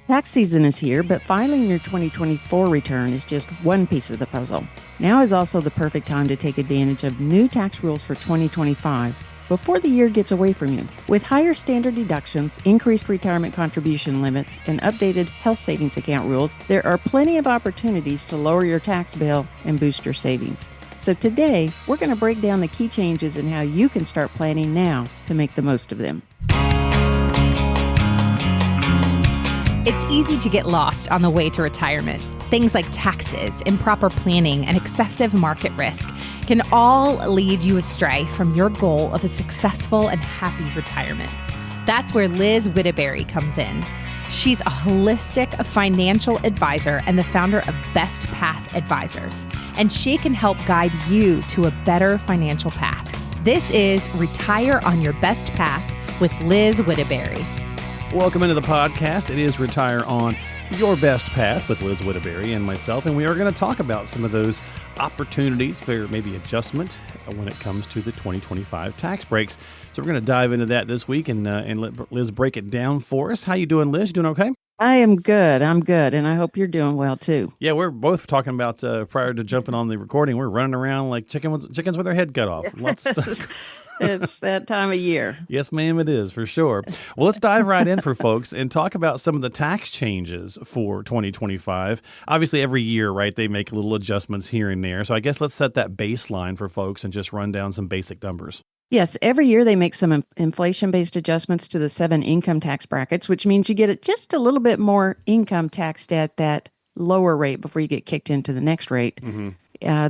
Tax season is here, but filing your 2024 return is just one piece of the puzzle. Now is also the perfect time to take advantage of new tax rules for 2025 before the year gets away from you. With higher standard deductions, increased retirement contribution limits, and updated health savings account rules, there are plenty of opportunities to lower your tax bill and boost your savings. So today, we're going to break down the key changes and how you can start planning now to make the most of them. It's easy to get lost on the way to retirement. Things like taxes, improper planning, and excessive market risk can all lead you astray from your goal of a successful and happy retirement. That's where Liz Whittaberry comes in. She's a holistic financial advisor and the founder of Best Path Advisors, and she can help guide you to a better financial path. This is Retire on Your Best Path with Liz Whittaberry. Welcome into the podcast. It is Retire on Your Best Path with Liz Whittaberry and myself, and we are going to talk about some of those opportunities for maybe adjustment when it comes to the 2025 tax breaks. So we're going to dive into that this week and let Liz break it down for us. How you doing, Liz? You doing okay? I am good. I'm good, and I hope you're doing well, too. Yeah, we're both talking about, prior to jumping on the recording, we're running around like chickens with their head cut off. Lots of stuff. It's that time of year. Yes, ma'am, it is, for sure. Well, let's dive right in for folks and talk about some of the tax changes for 2025. Obviously, every year, right, they make little adjustments here and there. So I guess let's set that baseline for folks and just run down some basic numbers. Yes, every year they make some inflation-based adjustments to the 7 income tax brackets, which means you get just a little bit more income taxed at that lower rate before you get kicked into the next rate. Mm-hmm.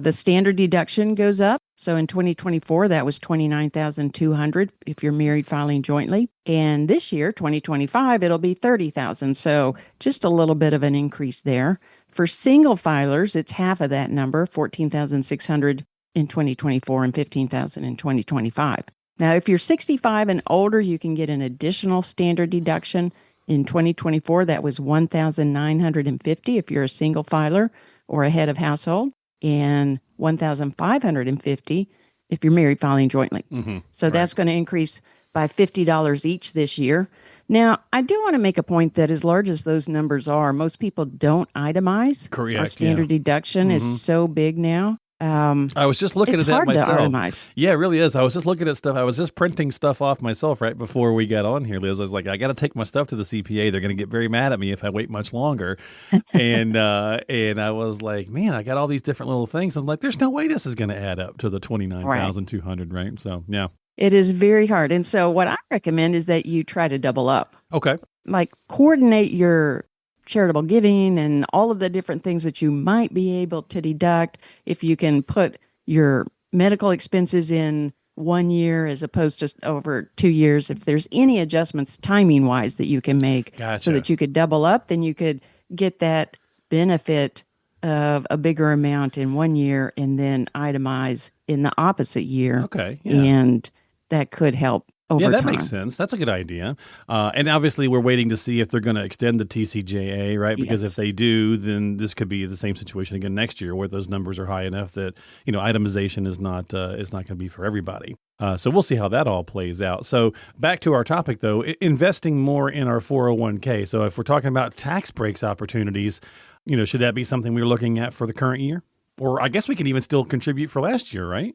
The standard deduction goes up. So in 2024, that was $29,200 if you're married filing jointly. And this year, 2025, it'll be $30,000. So just a little bit of an increase there. For single filers, it's half of that number, $14,600 in 2024 and $15,000 in 2025. Now, if you're 65 and older, you can get an additional standard deduction. In 2024, that was $1,950 if you're a single filer or a head of household, and $1,550 if you're married filing jointly. Mm-hmm. So right. That's going to increase by $50 each this year. Now, I do want to make a point that as large as those numbers are, most people don't itemize. Correct. Our standard deduction is so big now. I was just looking at that myself. It's hard to itemize. Yeah, it really is. I was just looking at stuff. I was just printing stuff off myself right before we got on here, Liz. I was like, I got to take my stuff to the CPA. They're going to get very mad at me if I wait much longer. and I was like, man, I got all these different little things. I'm like, there's no way this is going to add up to the $29,200, right? So, yeah. It is very hard. And so what I recommend is that you try to double up. Okay. Like coordinate your charitable giving and all of the different things that you might be able to deduct. If you can put your medical expenses in 1 year as opposed to over 2 years, if there's any adjustments timing wise that you can make so that you could double up, then you could get that benefit of a bigger amount in 1 year and then itemize in the opposite year. Okay. Yeah. And that could help. Yeah, that makes sense. That's a good idea. And obviously, we're waiting to see if they're going to extend the TCJA, right? Because if they do, then this could be the same situation again next year, where those numbers are high enough that itemization is not going to be for everybody. So we'll see how that all plays out. So back to our topic, though, investing more in our 401k. So if we're talking about tax breaks opportunities, should that be something we're looking at for the current year? Or I guess we can even still contribute for last year, right?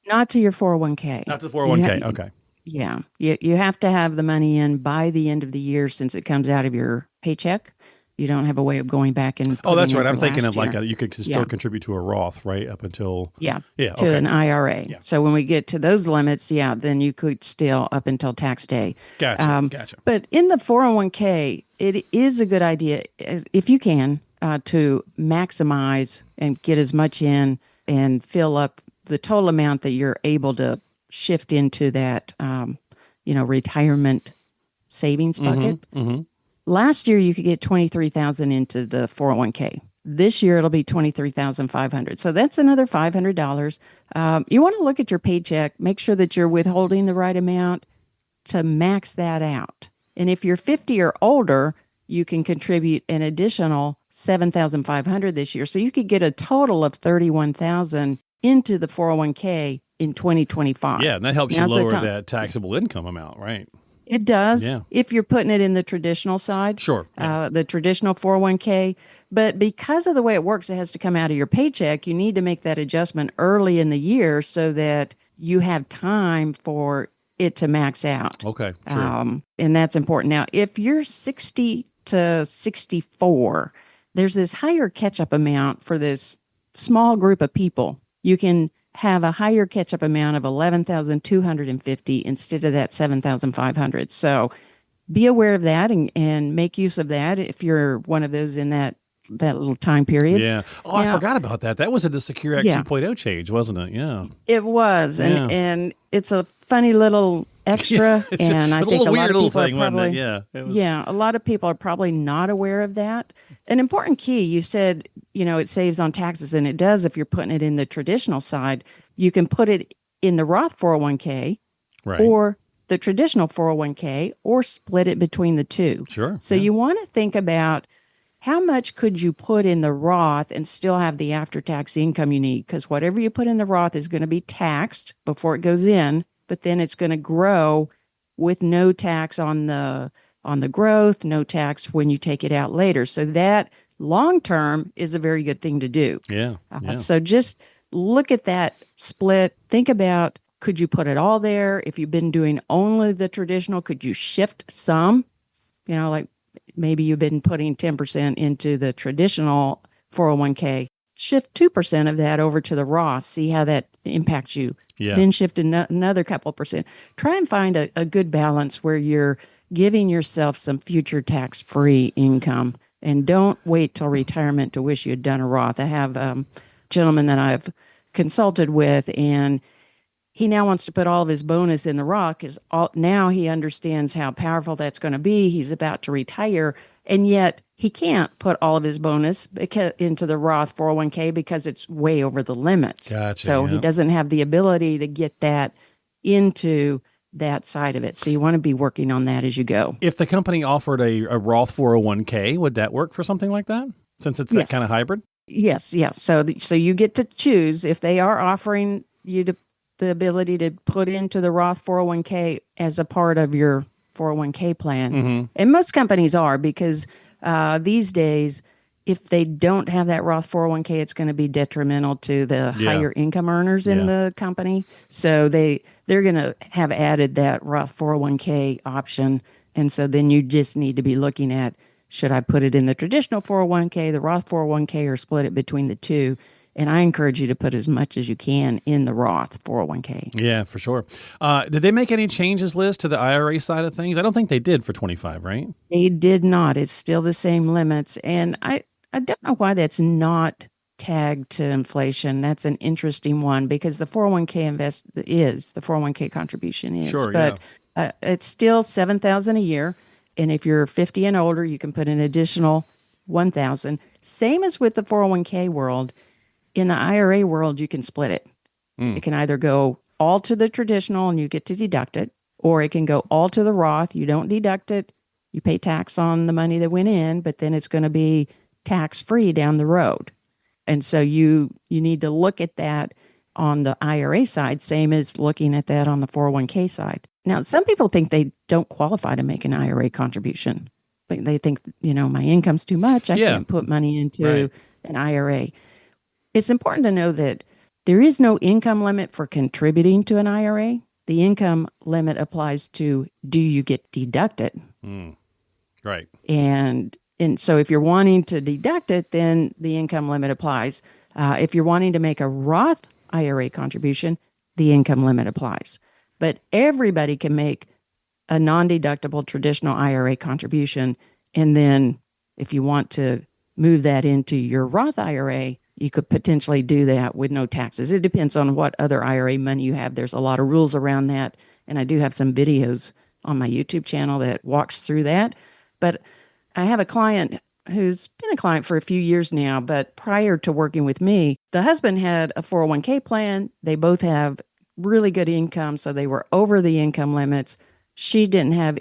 Not to your 401k. Not to the 401k. Okay. Yeah. You have to have the money in by the end of the year since it comes out of your paycheck. You don't have a way of going back and Oh, that's right. I'm thinking of like you could still contribute to a Roth, right? Up until to an IRA. Yeah. So when we get to those limits, then you could still up until tax day. Gotcha. But in the 401k, it is a good idea if you can to maximize and get as much in and fill up the total amount that you're able to shift into that, retirement savings bucket. Mm-hmm. Last year, you could get $23,000 into the 401k. This year, it'll be $23,500. So that's another $500. You want to look at your paycheck, make sure that you're withholding the right amount to max that out. And if you're 50 or older, you can contribute an additional $7,500 this year. So you could get a total of $31,000 into the 401k in 2025. Yeah, and that helps you lower that taxable income amount, right? It does Yeah. if you're putting it in the traditional side, Sure. Yeah. the traditional 401k. But because of the way it works, it has to come out of your paycheck. You need to make that adjustment early in the year so that you have time for it to max out. Okay. True. And that's important. Now, if you're 60 to 64, there's this higher catch up amount for this small group of people. You can have a higher catch up amount of 11,250 instead of that 7,500. So be aware of that and make use of that if you're one of those in that little time period. Yeah. Oh, I Now, forgot about that. That was in the Secure Act yeah, 2.0 change, wasn't it? Yeah. it was, Yeah. and it's a funny little extra, It's and it I was a think little a lot weird of little people are thing, wasn't it? probably Yeah. It was. yeah, a lot of people are probably not aware of that. An important key, you said, it saves on taxes, and it does if you're putting it in the traditional side. You can put it in the Roth 401k Right. or the traditional 401k or split it between the two. Sure. So Yeah. you want to think about how much could you put in the Roth and still have the after-tax income you need? Because whatever you put in the Roth is going to be taxed before it goes in, but then it's going to grow with no tax on the growth, no tax when you take it out later. So that long term is a very good thing to do. Yeah. Yeah. So just look at that split. Think about, could you put it all there? If you've been doing only the traditional, could you shift some? Like maybe you've been putting 10% into the traditional 401k. Shift 2% of that over to the Roth. See how that impacts you. Yeah. Then shift another couple percent. Try and find a good balance where you're giving yourself some future tax-free income. And don't wait till retirement to wish you had done a Roth. I have a gentleman that I've consulted with, and he now wants to put all of his bonus in the Roth because now he understands how powerful that's going to be. He's about to retire, and yet he can't put all of his bonus into the Roth 401k because it's way over the limits. Gotcha. So he Yeah. doesn't have the ability to get that into that side of it. So you want to be working on that as you go. If the company offered a Roth 401k, would that work for something like that? Since it's that Yes. kind of hybrid? Yes. So so you get to choose if they are offering you the ability to put into the Roth 401k as a part of your 401k plan. Mm-hmm. And most companies are, because these days, if they don't have that Roth 401k, it's going to be detrimental to the Yeah. higher income earners in Yeah. the company. So they're going to have added that Roth 401k option. And so then you just need to be looking at, should I put it in the traditional 401k, the Roth 401k, or split it between the two? And I encourage you to put as much as you can in the Roth 401k. Yeah, for sure. Did they make any changes, Liz, to the IRA side of things? I don't think they did for 25, right? They did not. It's still the same limits. And I don't know why that's not tagged to inflation. That's an interesting one because the 401k the 401k contribution is. Sure, but it's still $7,000 a year. And if you're 50 and older, you can put an additional $1,000. Same as with the 401k world. In the IRA world, you can split it. It can either go all to the traditional and you get to deduct it, or it can go all to the Roth. You don't deduct it. You pay tax on the money that went in, but then it's going to be tax-free down the road. And so you need to look at that on the IRA side, same as looking at that on the 401k side. Now, some people think they don't qualify to make an IRA contribution. But they think, my income's too much. I can't put money into an IRA. It's important to know that there is no income limit for contributing to an IRA. The income limit applies to, do you get deducted? Right. And so if you're wanting to deduct it, then the income limit applies. If you're wanting to make a Roth IRA contribution, the income limit applies. But everybody can make a non-deductible traditional IRA contribution. And then if you want to move that into your Roth IRA, you could potentially do that with no taxes. It depends on what other IRA money you have. There's a lot of rules around that. And I do have some videos on my YouTube channel that walks through that. But I have a client who's been a client for a few years now, but prior to working with me, the husband had a 401k plan. They both have really good income, so they were over the income limits. She didn't have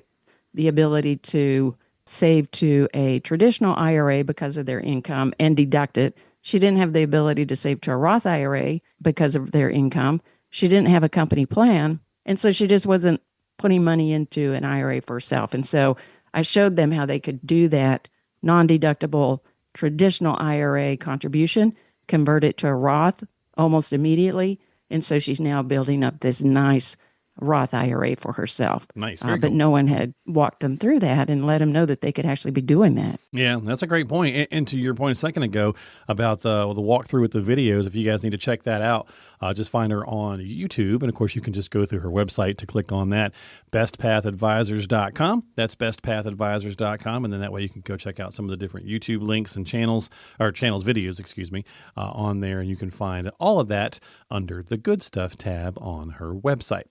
the ability to save to a traditional IRA because of their income and deduct it. She didn't have the ability to save to a Roth IRA because of their income. She didn't have a company plan. And so she just wasn't putting money into an IRA for herself. And so I showed them how they could do that non-deductible traditional IRA contribution, convert it to a Roth almost immediately. And so she's now building up this nice Roth IRA for herself. Nice. Very But cool. no one had walked them through that and let them know that they could actually be doing that. Yeah, that's a great point. And to your point a second ago about the walkthrough with the videos, if you guys need to check that out, just find her on YouTube. And of course, you can just go through her website to click on that, bestpathadvisors.com. That's bestpathadvisors.com. And then that way you can go check out some of the different YouTube links and videos, on there. And you can find all of that under the Good Stuff tab on her website.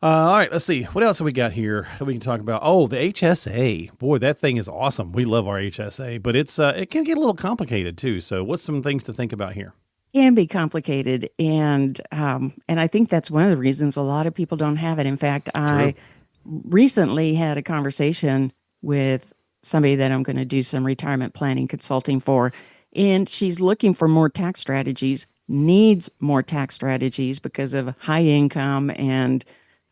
All right, let's see. What else have we got here that we can talk about? Oh, the HSA. Boy, that thing is awesome. We love our HSA, but it can get a little complicated too. So what's some things to think about here? Can be complicated, and I think that's one of the reasons a lot of people don't have it. In fact, I recently had a conversation with somebody that I'm going to do some retirement planning consulting for, and she's looking for more tax strategies, needs more tax strategies because of high income and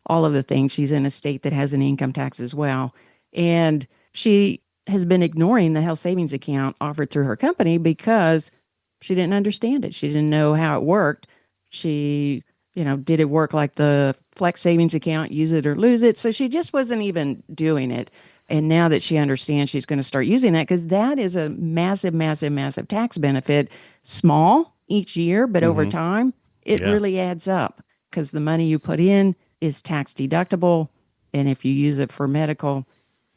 all of the things. She's in a state that has an income tax as well. And she has been ignoring the health savings account offered through her company because she didn't understand it. She didn't know how it worked. She, did it work like the flex savings account, use it or lose it? So she just wasn't even doing it. And now that she understands, she's going to start using that because that is a massive, massive, massive tax benefit. Small each year, but over time, it really adds up because the money you put in is tax deductible. And if you use it for medical,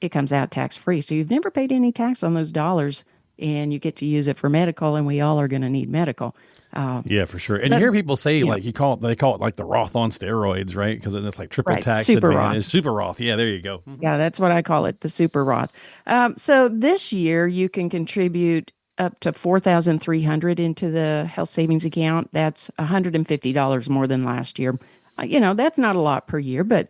it comes out tax free. So you've never paid any tax on those dollars and you get to use it for medical. And we all are going to need medical. Yeah, for sure. And you hear people say they call it like the Roth on steroids, right? Because it's like triple tax super advantage. Roth. Super Roth. Yeah, there you go. Yeah, that's what I call it, the super Roth. So this year you can contribute up to $4,300 into the health savings account. That's $150 more than last year. That's not a lot per year, but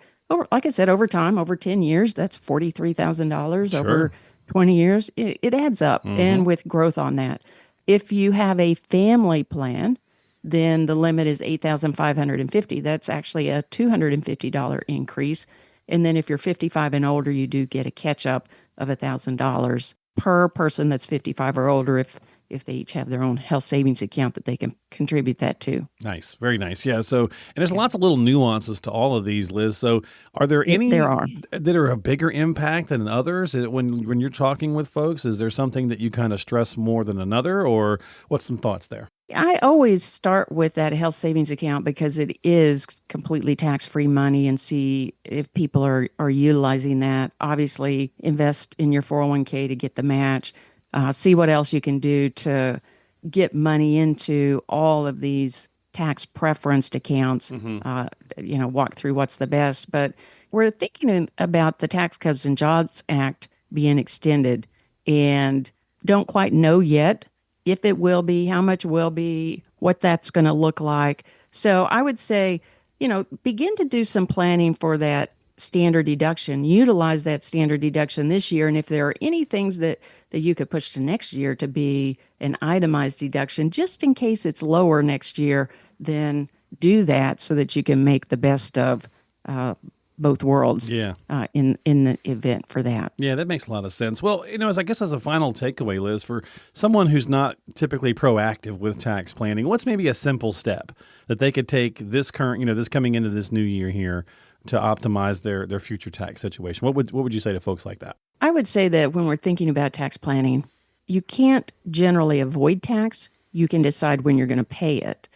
like I said, over time, over 10 years, that's $43,000 over 20 years. It adds up, and with growth on that. If you have a family plan, then the limit is $8,550. That's actually a $250 increase. And then if you're 55 and older, you do get a catch up of $1,000 per person that's 55 or older if they each have their own health savings account that they can contribute that to. Nice. Very nice. Yeah. So, and there's lots of little nuances to all of these, Liz. So are there any There are. that are a bigger impact than others? When you're talking with folks, is there something that you kind of stress more than another, or what's some thoughts there? I always start with that health savings account because it is completely tax-free money and see if people are utilizing that. Obviously, invest in your 401k to get the match. See what else you can do to get money into all of these tax preferenced accounts. Walk through what's the best. But we're thinking about the Tax Cuts and Jobs Act being extended and don't quite know yet if it will be, how much will be, what that's going to look like. So I would say, begin to do some planning for that standard deduction. Utilize that standard deduction this year. And if there are any things that you could push to next year to be an itemized deduction, just in case it's lower next year, then do that so that you can make the best of both worlds in the event for that. Yeah, that makes a lot of sense. Well, as a final takeaway, Liz, for someone who's not typically proactive with tax planning, what's maybe a simple step that they could take this coming into this new year here to optimize their future tax situation? What would you say to folks like that? I would say that when we're thinking about tax planning, you can't generally avoid tax. You can decide when you're going to pay it.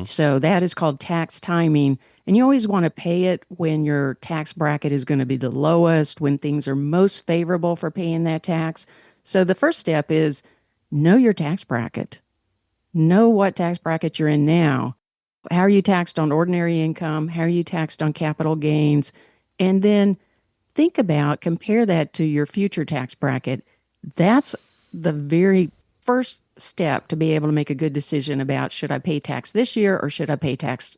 So that is called tax timing. And you always want to pay it when your tax bracket is going to be the lowest, when things are most favorable for paying that tax. So the first step is know your tax bracket. Know what tax bracket you're in now. How are you taxed on ordinary income? How are you taxed on capital gains? And then compare that to your future tax bracket. That's the very first step to be able to make a good decision about, should I pay tax this year or should I pay tax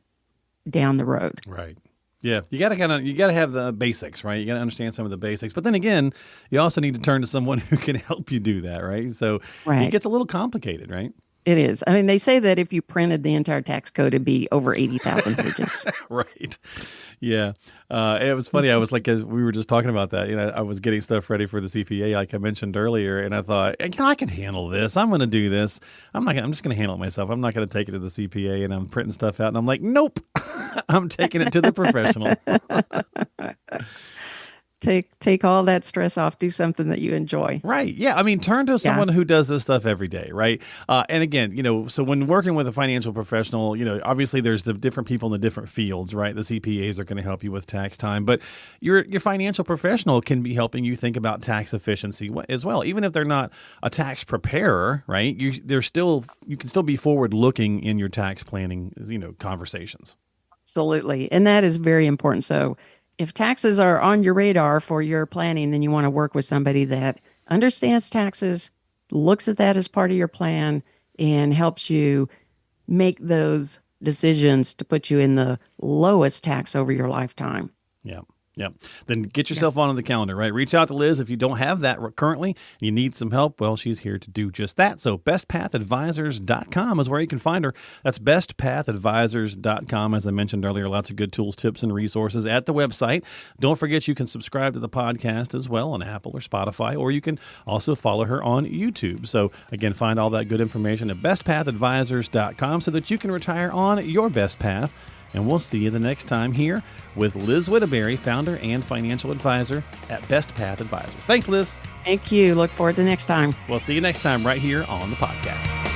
down the road? Right. Yeah, you got to have the basics, right? You got to understand some of the basics. But then again, you also need to turn to someone who can help you do that, right? So It gets a little complicated, right? It is. I mean, they say that if you printed the entire tax code, it'd be over 80,000 pages. Right. Yeah. It was funny. I was like, as we were just talking about that, I was getting stuff ready for the CPA, like I mentioned earlier, and I thought, I can handle this. I'm going to do this. I'm just going to handle it myself. I'm not going to take it to the CPA, and I'm printing stuff out, and I'm like, nope, I'm taking it to the professional. Take all that stress off. Do something that you enjoy. Right. Yeah. I mean, turn to someone who does this stuff every day. Right. And again, so when working with a financial professional, obviously there's the different people in the different fields, right? The CPAs are going to help you with tax time, but your financial professional can be helping you think about tax efficiency as well. Even if they're not a tax preparer, right? You can still be forward looking in your tax planning, conversations. Absolutely. And that is very important. So if taxes are on your radar for your planning, then you want to work with somebody that understands taxes, looks at that as part of your plan, and helps you make those decisions to put you in the lowest tax over your lifetime. Yeah. Yep. Then get yourself onto the calendar, right? Reach out to Liz if you don't have that currently and you need some help. Well, she's here to do just that. So bestpathadvisors.com is where you can find her. That's bestpathadvisors.com. As I mentioned earlier, lots of good tools, tips, and resources at the website. Don't forget you can subscribe to the podcast as well on Apple or Spotify, or you can also follow her on YouTube. So again, find all that good information at bestpathadvisors.com so that you can retire on your best path. And we'll see you the next time here with Liz Whittaberry, founder and financial advisor at Best Path Advisors. Thanks, Liz. Thank you. Look forward to next time. We'll see you next time right here on the podcast.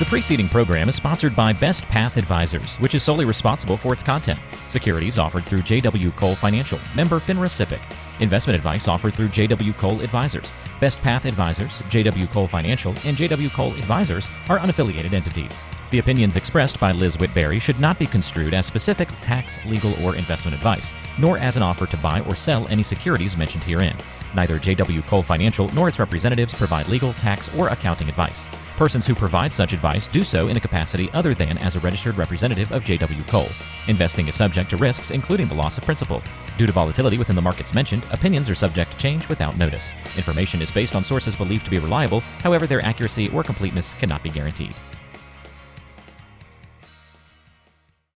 The preceding program is sponsored by Best Path Advisors, which is solely responsible for its content. Securities offered through J.W. Cole Financial, member FINRA SIPC. Investment advice offered through J.W. Cole Advisors. Best Path Advisors, J.W. Cole Financial, and J.W. Cole Advisors are unaffiliated entities. The opinions expressed by Liz Whittaberry should not be construed as specific tax, legal, or investment advice, nor as an offer to buy or sell any securities mentioned herein. Neither J.W. Cole Financial nor its representatives provide legal, tax, or accounting advice. Persons who provide such advice do so in a capacity other than as a registered representative of J.W. Cole. Investing is subject to risks, including the loss of principal. Due to volatility within the markets mentioned, opinions are subject to change without notice. Information is based on sources believed to be reliable, however, their accuracy or completeness cannot be guaranteed.